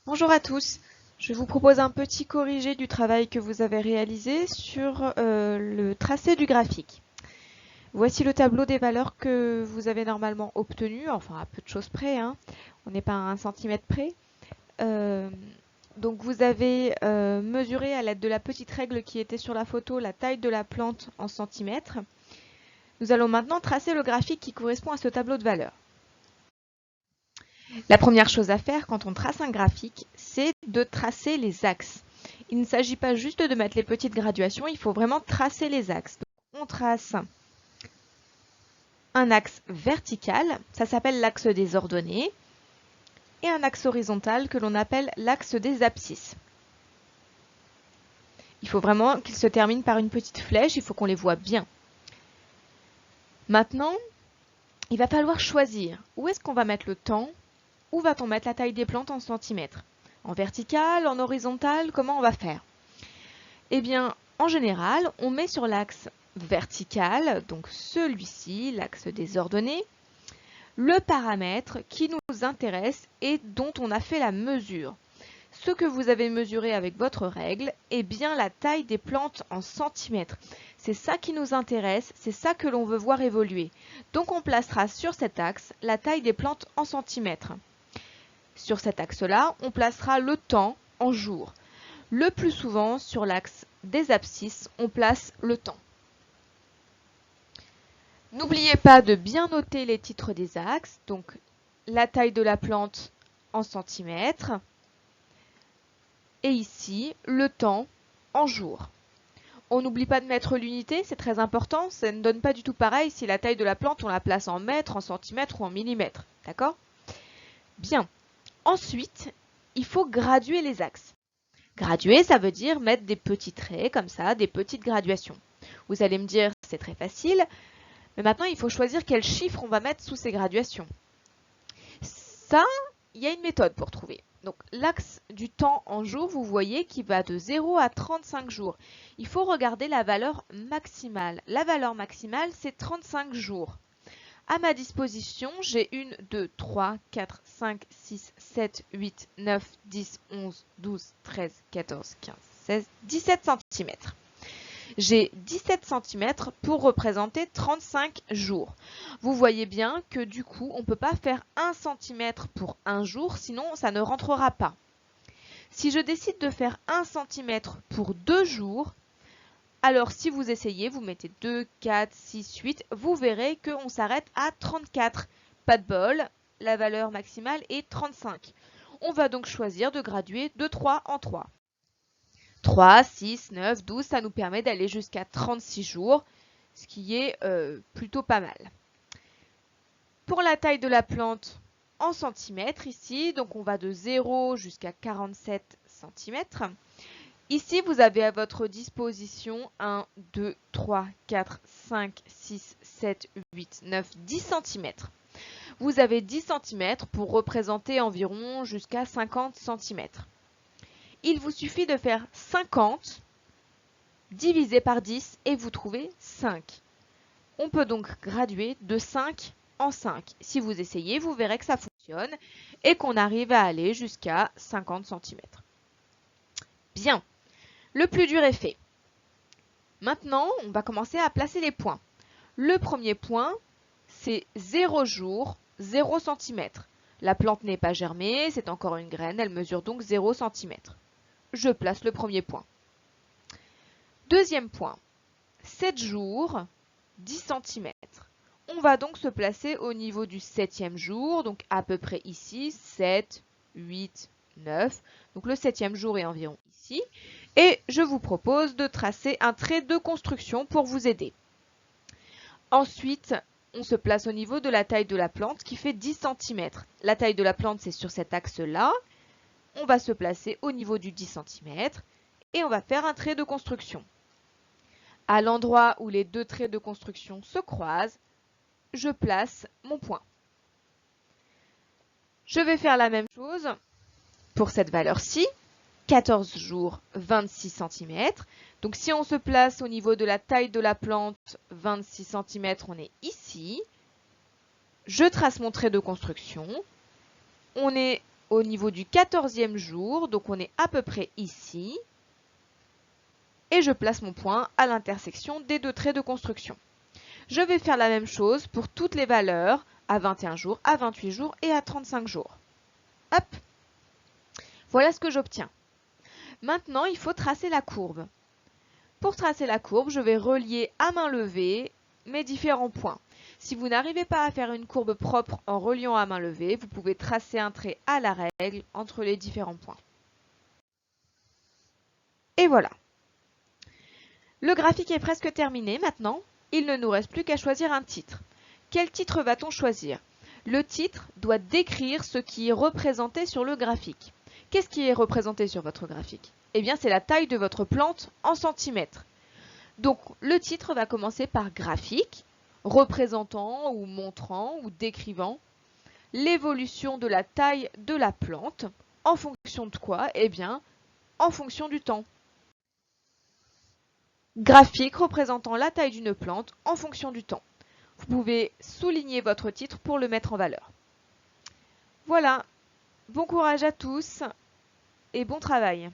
Bonjour à tous, je vous propose un petit corrigé du travail que vous avez réalisé sur le tracé du graphique. Voici le tableau des valeurs que vous avez normalement obtenues, enfin à peu de choses près, hein. On n'est pas à 1 centimètre près. Euh, donc vous avez mesuré à l'aide de la petite règle qui était sur la photo la taille de la plante en centimètres. Nous allons maintenant tracer le graphique qui correspond à ce tableau de valeurs. La première chose à faire quand on trace un graphique, c'est de tracer les axes. Il ne s'agit pas juste de mettre les petites graduations, il faut vraiment tracer les axes. Donc, on trace un axe vertical, ça s'appelle l'axe des ordonnées, et un axe horizontal que l'on appelle l'axe des abscisses. Il faut vraiment qu'ils se terminent par une petite flèche, il faut qu'on les voit bien. Maintenant, il va falloir choisir où est-ce qu'on va mettre le temps, où va-t-on mettre la taille des plantes en centimètres. En vertical, en horizontal, comment on va faire? Eh bien, en général, on met sur l'axe vertical, donc celui-ci, l'axe des ordonnées, le paramètre qui nous intéresse et dont on a fait la mesure. Ce que vous avez mesuré avec votre règle est bien la taille des plantes en centimètres. C'est ça qui nous intéresse, c'est ça que l'on veut voir évoluer. Donc on placera sur cet axe la taille des plantes en centimètres. Sur cet axe-là, on placera le temps en jours. Le plus souvent, sur l'axe des abscisses, on place le temps. N'oubliez pas de bien noter les titres des axes, donc la taille de la plante en centimètres, et ici, le temps en jours. On n'oublie pas de mettre l'unité, c'est très important, ça ne donne pas du tout pareil si la taille de la plante, on la place en mètres, en centimètres ou en millimètres, d'accord? Bien. Ensuite, il faut graduer les axes. Graduer, ça veut dire mettre des petits traits comme ça, des petites graduations. Vous allez me dire, c'est très facile, mais maintenant il faut choisir quel chiffre on va mettre sous ces graduations. Ça, il y a une méthode pour trouver. Donc l'axe du temps en jours, vous voyez qu'il va de 0 à 35 jours. Il faut regarder la valeur maximale. La valeur maximale, c'est 35 jours. À ma disposition, j'ai 1, 2, 3, 4, 5, 6, 7, 8, 9, 10, 11, 12, 13, 14, 15, 16, 17 cm. J'ai 17 cm pour représenter 35 jours. Vous voyez bien que du coup, on ne peut pas faire 1 cm pour un jour, sinon ça ne rentrera pas. Si je décide de faire 1 cm pour 2 jours, alors si vous essayez, vous mettez 2, 4, 6, 8, vous verrez qu'on s'arrête à 34. Pas de bol, la valeur maximale est 35. On va donc choisir de graduer de 3 en 3. 3, 6, 9, 12, ça nous permet d'aller jusqu'à 36 jours, ce qui est plutôt pas mal. Pour la taille de la plante en centimètres ici, donc on va de 0 jusqu'à 47 cm. Ici, vous avez à votre disposition 1, 2, 3, 4, 5, 6, 7, 8, 9, 10 cm. Vous avez 10 cm pour représenter environ jusqu'à 50 cm. Il vous suffit de faire 50 divisé par 10 et vous trouvez 5. On peut donc graduer de 5 en 5. Si vous essayez, vous verrez que ça fonctionne et qu'on arrive à aller jusqu'à 50 cm. Bien, le plus dur est fait. Maintenant, on va commencer à placer les points. Le premier point, c'est 0 jour, 0 cm. La plante n'est pas germée, c'est encore une graine, elle mesure donc 0 cm. Je place le premier point. Deuxième point, 7 jours, 10 cm. On va donc se placer au niveau du 7e jour, donc à peu près ici, 7, 8, 9. Donc le 7e jour est environ ici. Et je vous propose de tracer un trait de construction pour vous aider. Ensuite, on se place au niveau de la taille de la plante qui fait 10 cm. La taille de la plante, c'est sur cet axe-là. On va se placer au niveau du 10 cm et on va faire un trait de construction. À l'endroit où les deux traits de construction se croisent, je place mon point. Je vais faire la même chose pour cette valeur-ci. 14 jours, 26 cm. Donc si on se place au niveau de la taille de la plante, 26 cm, on est ici. Je trace mon trait de construction. On est au niveau du 14e jour, donc on est à peu près ici, et je place mon point à l'intersection des deux traits de construction. Je vais faire la même chose pour toutes les valeurs à 21 jours, à 28 jours et à 35 jours. Hop! Voilà ce que j'obtiens. Maintenant, il faut tracer la courbe. Pour tracer la courbe, je vais relier à main levée mes différents points. Si vous n'arrivez pas à faire une courbe propre en reliant à main levée, vous pouvez tracer un trait à la règle entre les différents points. Et voilà. Le graphique est presque terminé maintenant. Il ne nous reste plus qu'à choisir un titre. Quel titre va-t-on choisir? Le titre doit décrire ce qui est représenté sur le graphique. Qu'est-ce qui est représenté sur votre graphique? Eh bien, c'est la taille de votre plante en centimètres. Donc, le titre va commencer par graphique, représentant ou montrant ou décrivant l'évolution de la taille de la plante. En fonction de quoi? Eh bien, en fonction du temps. Graphique représentant la taille d'une plante en fonction du temps. Vous pouvez souligner votre titre pour le mettre en valeur. Voilà, bon courage à tous et bon travail.